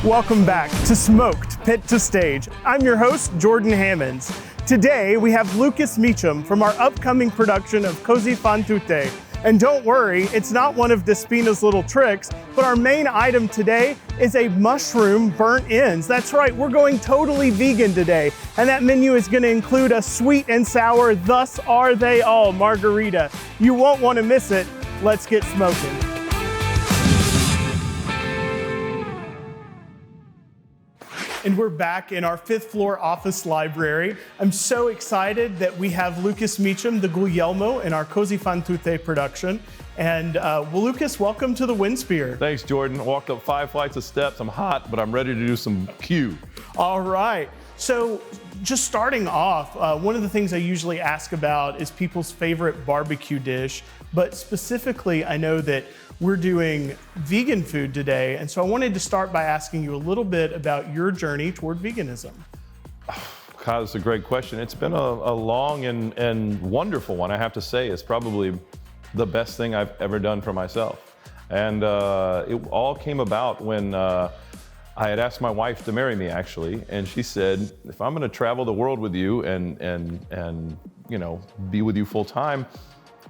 Welcome back to Smoked Pit to Stage. I'm your host, Jordan Hammons. Today we have Lucas Meacham from our upcoming production of Così fan tutte. And don't worry, it's not one of Despina's little tricks, but our main item today is a mushroom burnt ends. That's right, we're going totally vegan today. And that menu is gonna include a sweet and sour, thus are they all, margarita. You won't wanna miss it. Let's get smoking. And we're back in our 5th floor office library. I'm so excited that we have Lucas Meacham, the Guglielmo, in our Così fan tutte production. And Lucas, welcome to the Windspear. Thanks, Jordan. Walked up 5 flights of steps. I'm hot, but I'm ready to do some Q. All right. So just starting off, one of the things I usually ask about is people's favorite barbecue dish. But specifically, I know that we're doing vegan food today, and so I wanted to start by asking you a little bit about your journey toward veganism. God, that's a great question. It's been a long and wonderful one, I have to say. It's probably the best thing I've ever done for myself. And it all came about when I had asked my wife to marry me, actually, and she said, if I'm gonna travel the world with you and you know, be with you full time,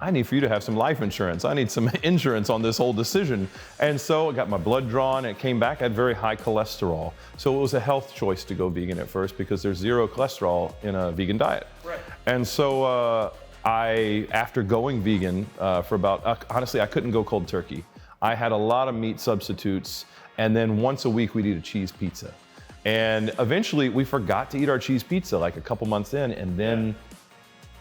I need for you to have some life insurance. I need some insurance on this whole decision. And so I got my blood drawn, and it came back, I had very high cholesterol. So it was a health choice to go vegan at first because there's 0 cholesterol in a vegan diet. Right. And so after going vegan for about, honestly, I couldn't go cold turkey. I had a lot of meat substitutes, and then once a week we'd eat a cheese pizza. And eventually we forgot to eat our cheese pizza like a couple months in, and then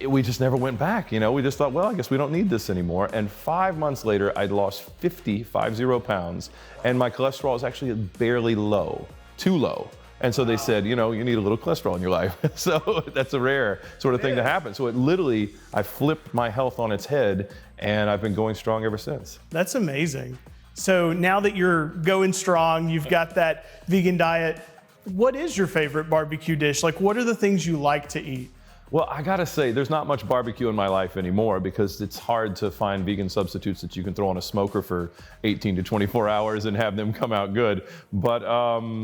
we just never went back, you know? We just thought, well, I guess we don't need this anymore. And 5 months later, I'd lost 50 pounds, and my cholesterol is actually barely low, too low. And so they said, you know, you need a little cholesterol in your life. So that's a rare sort of thing to happen. So it literally, I flipped my health on its head, and I've been going strong ever since. That's amazing. So now that you're going strong, you've got that vegan diet, what is your favorite barbecue dish? Like, what are the things you like to eat? Well, I gotta say, there's not much barbecue in my life anymore because it's hard to find vegan substitutes that you can throw on a smoker for 18 to 24 hours and have them come out good. But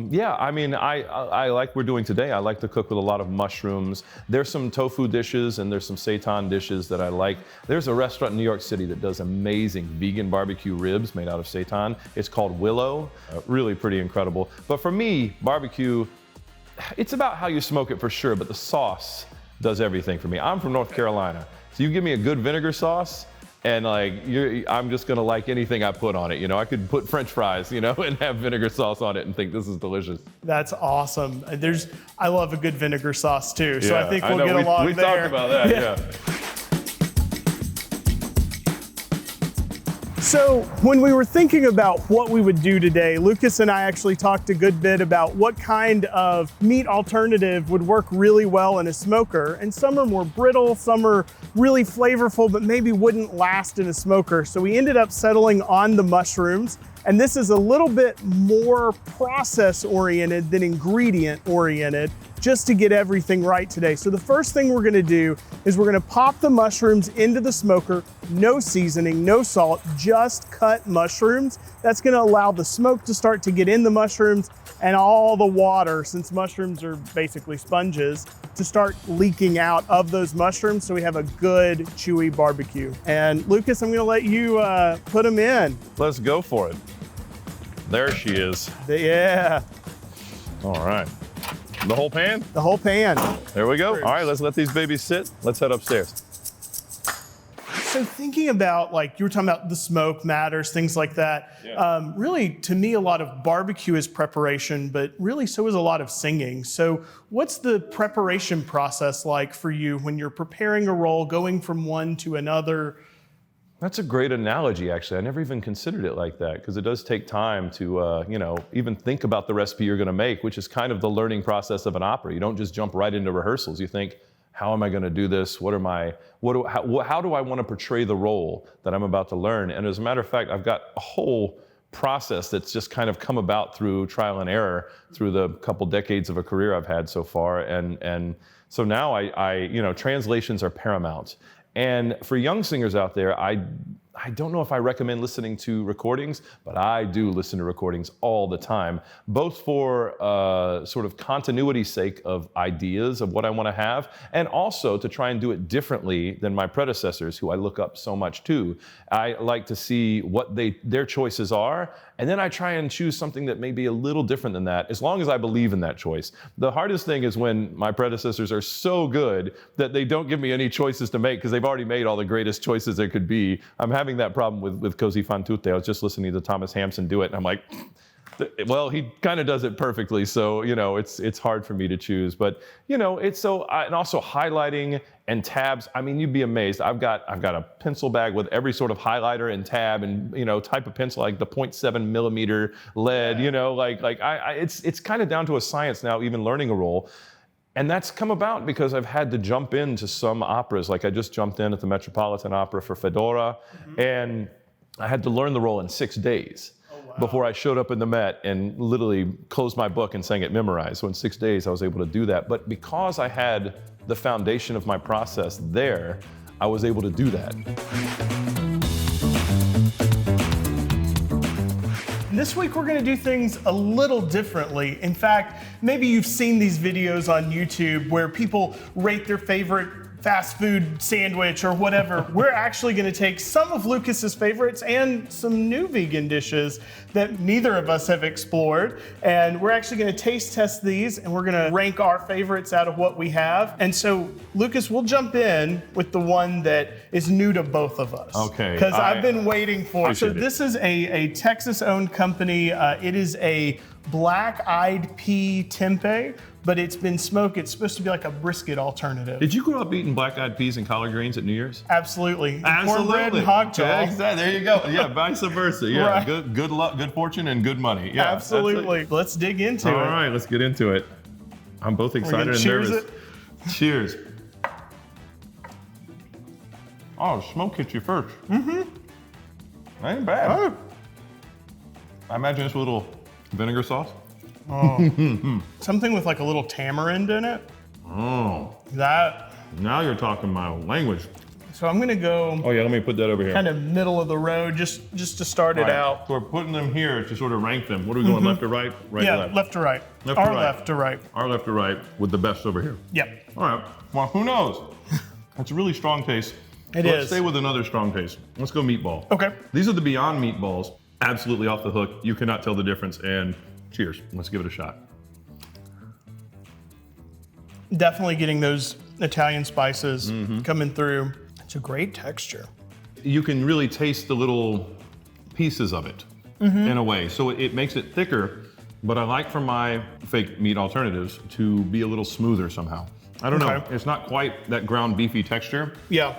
yeah, I mean, I like we're doing today. I like to cook with a lot of mushrooms. There's some tofu dishes and there's some seitan dishes that I like. There's a restaurant in New York City that does amazing vegan barbecue ribs made out of seitan. It's called Willow, really pretty incredible. But for me, barbecue, it's about how you smoke it for sure, but the sauce does everything for me. I'm from North Carolina, so you give me a good vinegar sauce, and like I'm just gonna like anything I put on it. You know, I could put French fries, you know, and have vinegar sauce on it and think this is delicious. That's awesome. I love a good vinegar sauce too, so I think we'll get along we there. We talked about that, yeah. So when we were thinking about what we would do today, Lucas and I actually talked a good bit about what kind of meat alternative would work really well in a smoker. And some are more brittle, some are really flavorful, but maybe wouldn't last in a smoker. So we ended up settling on the mushrooms. And this is a little bit more process oriented than ingredient oriented, just to get everything right today. So the first thing we're gonna do is we're gonna pop the mushrooms into the smoker, no seasoning, no salt, just cut mushrooms. That's gonna allow the smoke to start to get in the mushrooms and all the water, since mushrooms are basically sponges, to start leaking out of those mushrooms so we have a good chewy barbecue. And Lucas, I'm gonna let you put them in. Let's go for it. There she is. Yeah. All right. The whole pan? The whole pan. There we go. All right, let's let these babies sit. Let's head upstairs. So thinking about, like, you were talking about the smoke matters, things like that. Yeah. Really, to me, a lot of barbecue is preparation, but really so is a lot of singing. So what's the preparation process like for you when you're preparing a roll, going from one to another? That's a great analogy, actually. I never even considered it like that, because it does take time to, you know, even think about the recipe you're gonna make, which is kind of the learning process of an opera. You don't just jump right into rehearsals. You think, how am I gonna do this? How do I wanna portray the role that I'm about to learn? And as a matter of fact, I've got a whole process that's just kind of come about through trial and error through the couple decades of a career I've had so far. And so now you know, translations are paramount. And for young singers out there, I don't know if I recommend listening to recordings, but I do listen to recordings all the time, both for sort of continuity's sake of ideas of what I want to have, and also to try and do it differently than my predecessors, who I look up so much to. I like to see what their choices are, and then I try and choose something that may be a little different than that, as long as I believe in that choice. The hardest thing is when my predecessors are so good that they don't give me any choices to make because they've already made all the greatest choices there could be. I'm having that problem with Così fan tutte. I was just listening to Thomas Hampson do it, and I'm like, well, he kind of does it perfectly, so it's hard for me to choose. But it's so, and also highlighting and tabs. I mean, you'd be amazed. I've got a pencil bag with every sort of highlighter and tab and type of pencil, like the 0.7 millimeter lead. It's kind of down to a science now, even learning a roll. And that's come about because I've had to jump into some operas. Like I just jumped in at the Metropolitan Opera for Fedora, and I had to learn the role in 6 days. Before I showed up in the Met and literally closed my book and sang it memorized. So in 6 days, I was able to do that. But because I had the foundation of my process there, I was able to do that. This week we're going to do things a little differently. In fact, maybe you've seen these videos on YouTube where people rate their favorite fast food sandwich or whatever. We're actually going to take some of Lucas's favorites and some new vegan dishes that neither of us have explored, and we're actually going to taste test these, and we're going to rank our favorites out of what we have. And so, Lucas, we'll jump in with the one that is new to both of us. Okay. Because I've been waiting for it. So it. This is a Texas-owned company. It is a black-eyed pea tempeh, but it's been smoked. It's supposed to be like a brisket alternative. Did you grow up eating black-eyed peas and collard greens at New Year's? Absolutely. Absolutely. Cornbread and hog jaw. Yeah, exactly. There you go. Yeah, vice versa. Yeah, Right. Good luck, good fortune, and good money. Yeah, Absolutely. Let's dig into it. All right, let's get into it. I'm both excited and cheers nervous. Cheers. Oh, smoke hits you first. Mm-hmm. Ain't bad. Oh. I imagine it's a little vinegar sauce. Oh. Something with like a little tamarind in it. Oh. That. Now you're talking my language. So I'm gonna go Oh yeah, let me put that over here. kind of middle of the road just to start it out. So we're putting them here to sort of rank them. What are we going, left to right? Right Yeah, to left? left to right. Left to Our right. left to right. Our left to right with the best over here. Yep. All right, well, who knows? That's a really strong taste. It Let's is. stay with another strong taste. Let's go meatball. Okay. These are the Beyond meatballs. Absolutely off the hook. You cannot tell the difference. And cheers. Let's give it a shot. Definitely getting those Italian spices coming through. It's a great texture. You can really taste the little pieces of it in a way. So it makes it thicker, but I like for my fake meat alternatives to be a little smoother somehow. I don't know. Okay. It's not quite that ground beefy texture Yeah.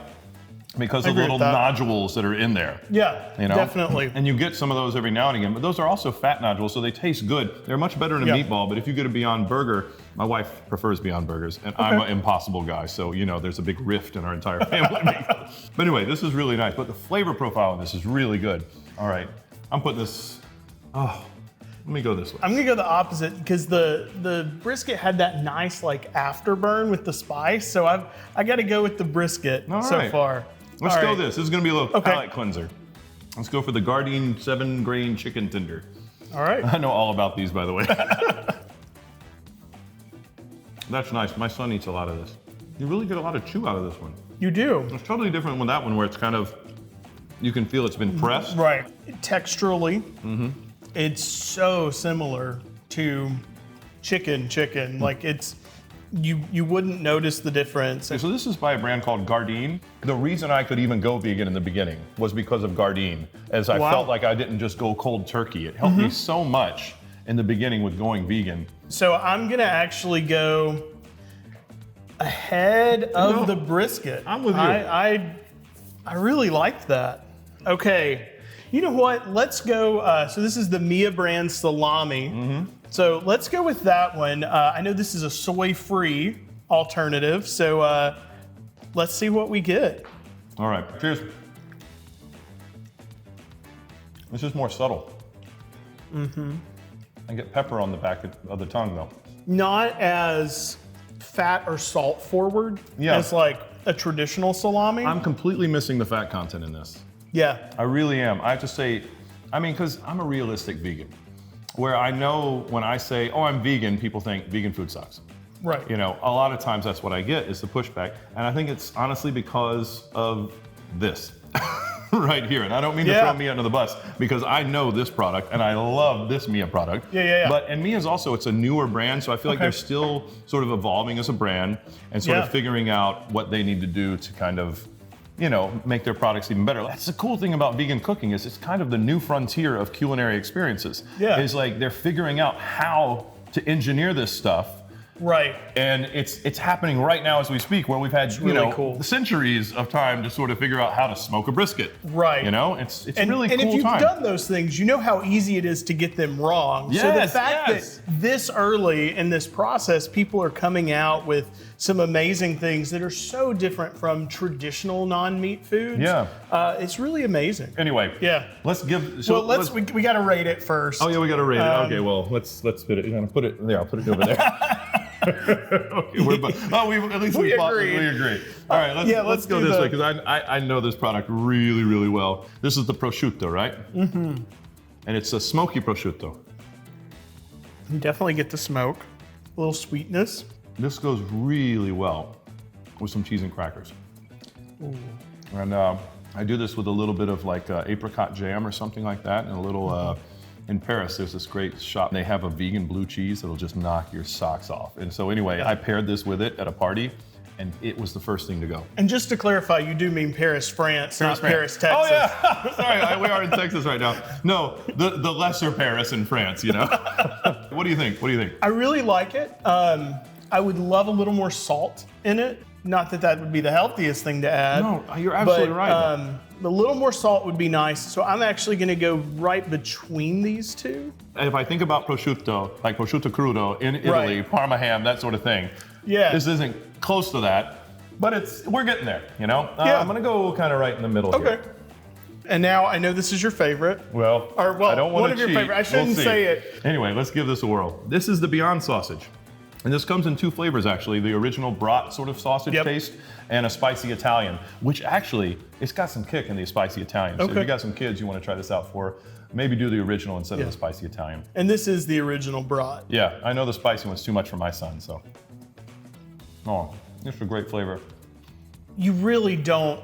because I of the agree little with that. nodules that are in there. Yeah, definitely. And you get some of those every now and again, but those are also fat nodules, so they taste good. They're much better in a Yeah. meatball, but if you get a Beyond Burger, my wife prefers Beyond Burgers, and I'm an Impossible guy, so there's a big rift in our entire family. But anyway, this is really nice, but the flavor profile of this is really good. All right, I'm putting this, let me go this way. I'm gonna go the opposite because the brisket had that nice like afterburn with the spice, so I got to go with the brisket All so right. far. Let's All go right. this. This is gonna be a little Okay. palate cleanser. Let's go for the Gardein 7-grain chicken tender. All right. I know all about these, by the way. That's nice. My son eats a lot of this. You really get a lot of chew out of this one. You do. It's totally different from that one where it's kind of, you can feel it's been pressed. Right. Texturally, it's so similar to chicken. Like it's, you wouldn't notice the difference. So this is by a brand called Gardein. The reason I could even go vegan in the beginning was because of Gardein, as I Wow. felt like I didn't just go cold turkey. It helped me so much in the beginning with going vegan. So I'm gonna actually go ahead of the brisket. I'm with you. I really liked that. Okay, you know what? Let's go. So this is the Mia brand salami. So let's go with that one. I know this is a soy-free alternative, so let's see what we get. All right, cheers. This is more subtle. I get pepper on the back of the tongue though. Not as fat or salt forward Yeah. as like a traditional salami. I'm completely missing the fat content in this. Yeah. I really am. I have to say, I mean, because I'm a realistic vegan, where I know when I say, oh, I'm vegan, people think vegan food sucks. Right. You know, a lot of times that's what I get is the pushback. And I think it's honestly because of this right here. And I don't mean to throw Mia under the bus, because I know this product and I love this Mia product. Yeah. But, and Mia's also, it's a newer brand. So I feel like they're still sort of evolving as a brand and sort of figuring out what they need to do to kind of, you know, make their products even better. That's the cool thing about vegan cooking is it's kind of the new frontier of culinary experiences. Yeah. It's like they're figuring out how to engineer this stuff. Right. And it's happening right now as we speak, where we've had, centuries of time to sort of figure out how to smoke a brisket. Right. You know, it's really cool time. And if you've done those things, you know how easy it is to get them wrong. Yes, so the fact that this early in this process, people are coming out with some amazing things that are so different from traditional non-meat foods. Yeah. It's really amazing. Anyway. Yeah. Let's give. So we got to rate it first. Oh yeah, we got to rate it. Okay. Well, let's put it. You're gonna put it there. I'll put it over there. Okay, we agree. All right, let's go this way, because I know this product really, really well. This is the prosciutto, right? Mm-hmm. And it's a smoky prosciutto. You definitely get the smoke, a little sweetness. This goes really well with some cheese and crackers. Ooh. And I do this with a little bit of like apricot jam or something like that, and a little. In Paris, there's this great shop. They have a vegan blue cheese that'll just knock your socks off. And so anyway, I paired this with it at a party, and it was the first thing to go. And just to clarify, you do mean Paris, France, not Paris, Texas. Oh yeah, sorry, we are in Texas right now. No, the lesser Paris in France, you know. What do you think? I really like it. I would love a little more salt in it. Not that that would be the healthiest thing to add. No, you're absolutely right. A little more salt would be nice. So I'm actually gonna go right between these two. If I think about prosciutto, like prosciutto crudo in Italy, Parma ham, that sort of thing. Yeah. This isn't close to that, but we're getting there, you know? I'm gonna go kind of right in the middle here. Okay. And now I know this is your favorite. I don't want to cheat. One of your favorite. I shouldn't say it. Anyway, let's give this a whirl. This is the Beyond sausage. And this comes in two flavors, actually. The original brat sort of sausage taste and a spicy Italian, which actually, it's got some kick in the spicy Italian. So if you got some kids you want to try this out for, maybe do the original instead of the spicy Italian. And this is the original brat. Yeah, I know the spicy one's too much for my son, so. Oh, it's a great flavor. You really don't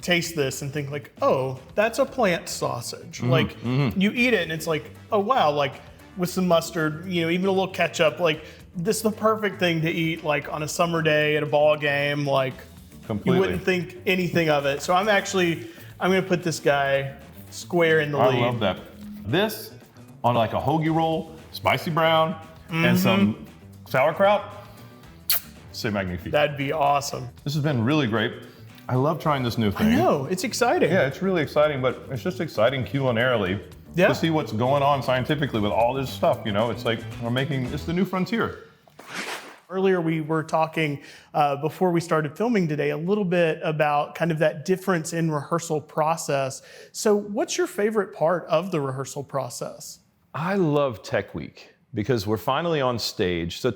taste this and think like, oh, that's a plant sausage. Like, you eat it and it's like, oh wow, like with some mustard, you know, even a little ketchup, like, this is the perfect thing to eat like on a summer day at a ball game, like you wouldn't think anything of it. So I'm gonna put this guy square in the lead. I love that. This on like a hoagie roll, spicy brown, and some sauerkraut, c'est magnifique. That'd be awesome. This has been really great. I love trying this new thing. I know, it's exciting. Yeah, it's really exciting, but it's just exciting culinarily. To see what's going on scientifically with all this stuff, you know, it's like it's the new frontier. Earlier we were talking, before we started filming today, a little bit about kind of that difference in rehearsal process. So what's your favorite part of the rehearsal process? I love Tech Week, because we're finally on stage. So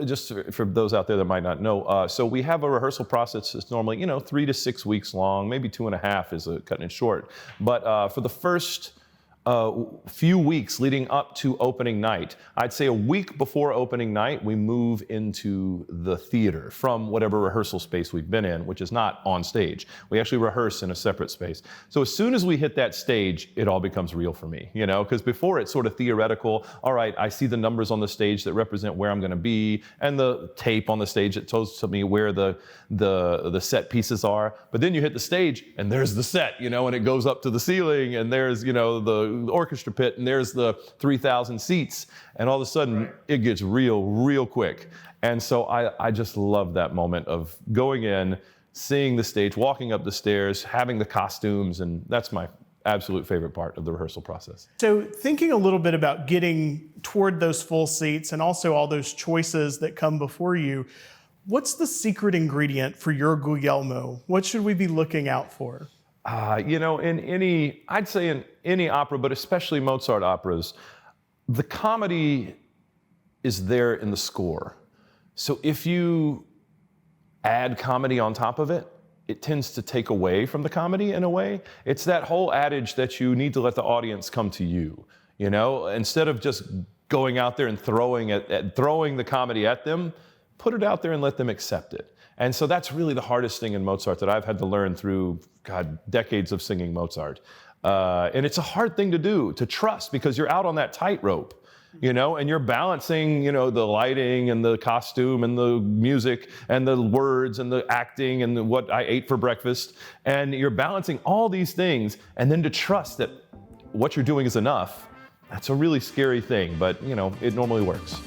just for those out there that might not know, so we have a rehearsal process that's normally, 3 to 6 weeks long, maybe 2.5 is cutting it short. But for the first few weeks leading up to opening night, I'd say a week before opening night, we move into the theater from whatever rehearsal space we've been in, which is not on stage. We actually rehearse in a separate space. So as soon as we hit that stage, it all becomes real for me, because before it's sort of theoretical. All right, I see the numbers on the stage that represent where I'm going to be, and the tape on the stage that tells me where the set pieces are. But then you hit the stage, and there's the set, and it goes up to the ceiling, and there's, the orchestra pit, and there's the 3,000 seats, and all of a sudden it gets real quick. And so I just love that moment of going in, seeing the stage, walking up the stairs, having the costumes, and that's my absolute favorite part of the rehearsal process. So thinking a little bit about getting toward those full seats and also all those choices that come before you, what's the secret ingredient for your Guglielmo? What should we be looking out for? I'd say in any opera, but especially Mozart operas, the comedy is there in the score. So if you add comedy on top of it, it tends to take away from the comedy in a way. It's that whole adage that you need to let the audience come to you, you know? Instead of just going out there and throwing the comedy at them, put it out there and let them accept it. And so that's really the hardest thing in Mozart that I've had to learn through, God, decades of singing Mozart. And it's a hard thing to do, to trust, because you're out on that tightrope. You know, and you're balancing, you know, the lighting and the costume and the music and the words and the acting and what I ate for breakfast. And you're balancing all these things, and then to trust that what you're doing is enough. That's a really scary thing, but, you know, it normally works.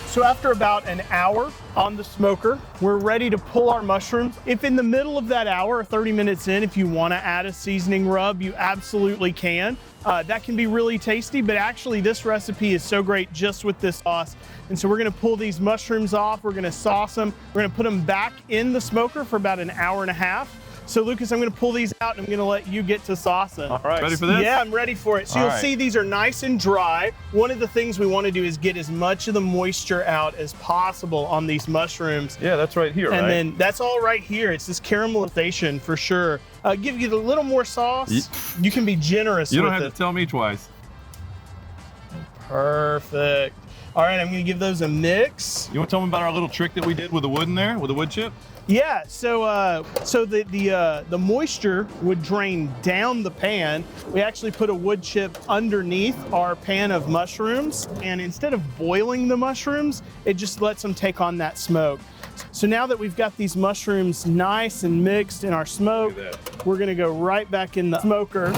So after about an hour on the smoker, we're ready to pull our mushrooms. If in the middle of that hour, or 30 minutes in, if you want to add a seasoning rub, you absolutely can. That can be really tasty, but actually this recipe is so great just with this sauce. And so we're gonna pull these mushrooms off, we're gonna sauce them, we're gonna put them back in the smoker for about an hour and a half. So Lucas, I'm gonna pull these out and I'm gonna let you get to saucing. All right, ready for this? Yeah, I'm ready for it. So you'll see these are nice and dry. One of the things we wanna do is get as much of the moisture out as possible on these mushrooms. Yeah, that's right here, and right? then that's all right here. It's this caramelization for sure. Give you a little more sauce. You can be generous with it. You don't have to tell me twice. Perfect. All right, I'm gonna give those a mix. You want to tell me about our little trick that we did with the wood in there, with the wood chip? Yeah, so the moisture would drain down the pan. We actually put a wood chip underneath our pan of mushrooms, and instead of boiling the mushrooms, it just lets them take on that smoke. So now that we've got these mushrooms nice and mixed in our smoke, we're gonna go right back in the smoker,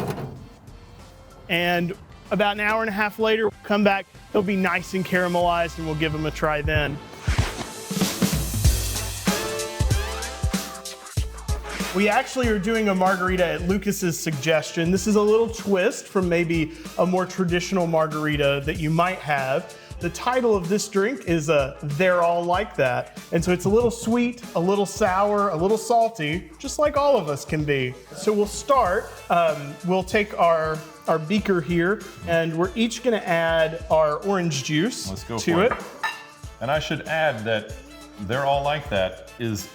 and about an hour and a half later, we'll come back, they'll be nice and caramelized, and we'll give them a try then. We actually are doing a margarita at Lucas's suggestion. This is a little twist from maybe a more traditional margarita that you might have. The title of this drink is They're All Like That. And so it's a little sweet, a little sour, a little salty, just like all of us can be. So we'll start, we'll take our beaker here, and we're each gonna add our orange juice to it. And I should add that They're All Like That is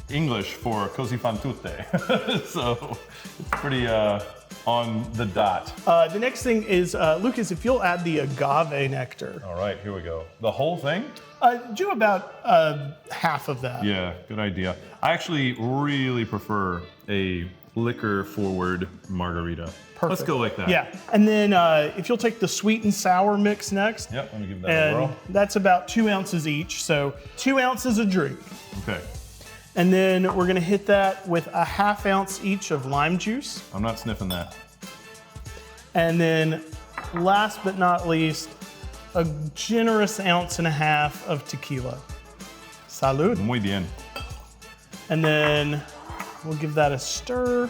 English for così fan tutte. So it's pretty on the dot. The next thing is, Lucas, if you'll add the agave nectar. All right, here we go. The whole thing? Do about half of that. Yeah, good idea. I actually really prefer a liquor forward margarita. Perfect. Let's go like that. Yeah, and then if you'll take the sweet and sour mix next. Yep, let me give that a whirl. That's about 2 ounces each, so 2 ounces a drink. Okay. And then we're gonna hit that with a ½ ounce each of lime juice. I'm not sniffing that. And then last but not least, a generous 1.5 ounces of tequila. Salud. Muy bien. And then we'll give that a stir.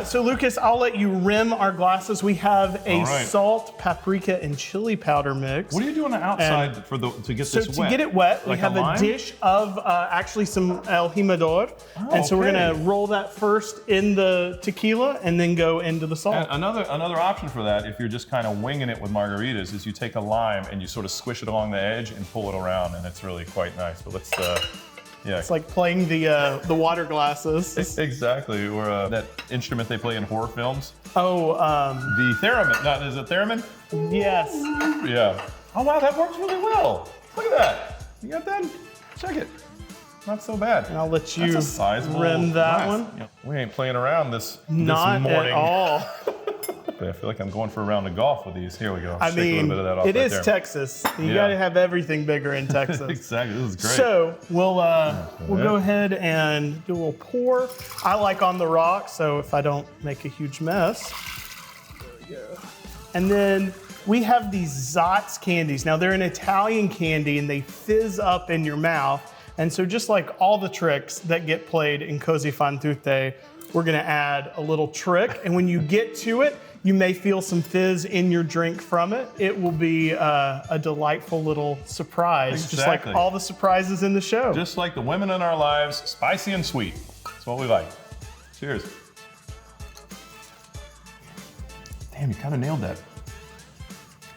So Lucas, I'll let you rim our glasses. We have a salt, paprika, and chili powder mix. What are you doing on the outside to get this wet? So to get it wet, like we have a dish of actually some El Jimador. And so we're gonna roll that first in the tequila and then go into the salt. And another option for that, if you're just kind of winging it with margaritas, is you take a lime and you sort of squish it along the edge and pull it around, and it's really quite nice. But let's, yeah. It's like playing the water glasses. Exactly, or that instrument they play in horror films. Oh, the theremin. No, is it theremin? Yes. Yeah. Oh wow, that works really well. Look at that. You got that? Check it. Not so bad. And I'll let you glass. rim that one. Yeah, we ain't playing around this morning. Not at all. I feel like I'm going for a round of golf with these. Here we go. I mean, a little bit of that off it right is there. Texas. You gotta have everything bigger in Texas. Exactly, this is great. So we'll go ahead and do a little pour. I like on the rock, so if I don't make a huge mess. There we go. And then we have these Zotz candies. Now they're an Italian candy and they fizz up in your mouth. And so just like all the tricks that get played in Così fan tutte, we're gonna add a little trick. And when you get to it, you may feel some fizz in your drink from it. It will be a delightful little surprise, just like all the surprises in the show. Just like the women in our lives, spicy and sweet. That's what we like. Cheers. Damn, you kind of nailed that.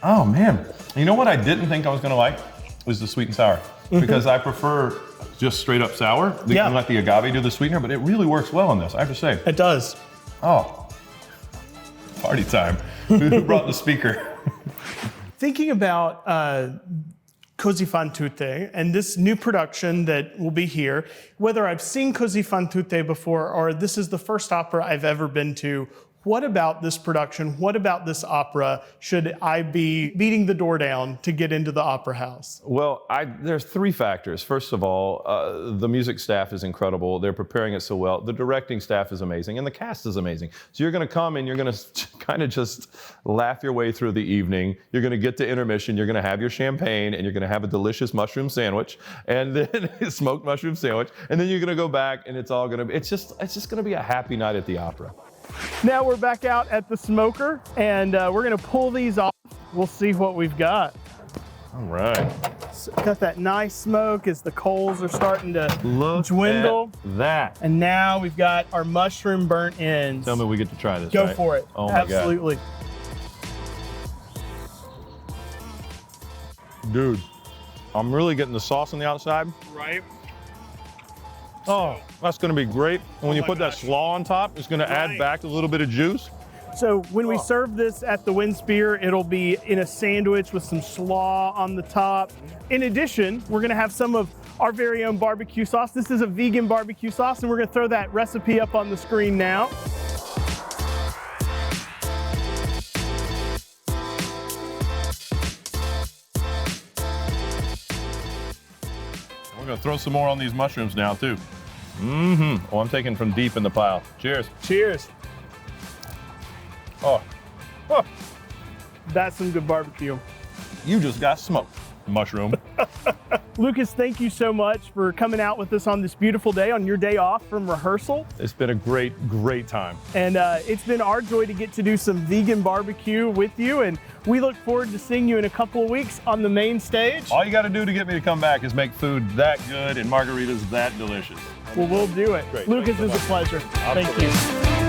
Oh man, you know what I didn't think I was gonna like? Was the sweet and sour. because I prefer just straight up sour. You can let the agave do the sweetener, but it really works well on this, I have to say. It does. Oh, party time. Who brought the speaker? Thinking about Così fan tutte and this new production that will be here, whether I've seen Così fan tutte before or this is the first opera I've ever been to, what about this production, what about this opera should I be beating the door down to get into the opera house? Well, there's three factors. First of all, the music staff is incredible. They're preparing it so well. The directing staff is amazing, and the cast is amazing. So you're going to come and you're going to kind of just laugh your way through the evening. You're going to get to intermission. You're going to have your champagne, and you're going to have a delicious mushroom sandwich, and then a smoked mushroom sandwich, and then you're going to go back, and it's all going to be. It's just going to be a happy night at the opera. Now we're back out at the smoker, and we're gonna pull these off. We'll see what we've got. All right. So got that nice smoke as the coals are starting to dwindle. At that. And now we've got our mushroom burnt ends. Tell me we get to try this, Go right? for it. Oh my God. Absolutely. Dude, I'm really getting the sauce on the outside. Right. Oh, that's gonna be great. And when you put that slaw on top, it's gonna add back a little bit of juice. So when we serve this at the Wind Spear, it'll be in a sandwich with some slaw on the top. In addition, we're gonna have some of our very own barbecue sauce. This is a vegan barbecue sauce, and we're gonna throw that recipe up on the screen now. We're gonna throw some more on these mushrooms now too. Mm-hmm. Oh, I'm taking from deep in the pile. Cheers. Cheers. Oh. Oh. That's some good barbecue. You just got smoked, mushroom. Lucas, thank you so much for coming out with us on this beautiful day, on your day off from rehearsal. It's been a great, great time. And it's been our joy to get to do some vegan barbecue with you, and we look forward to seeing you in a couple of weeks on the main stage. All you gotta do to get me to come back is make food that good and margaritas that delicious. Well, we'll do it. Great. Lucas, Thanks so it's a pleasure. Absolutely. Thank you.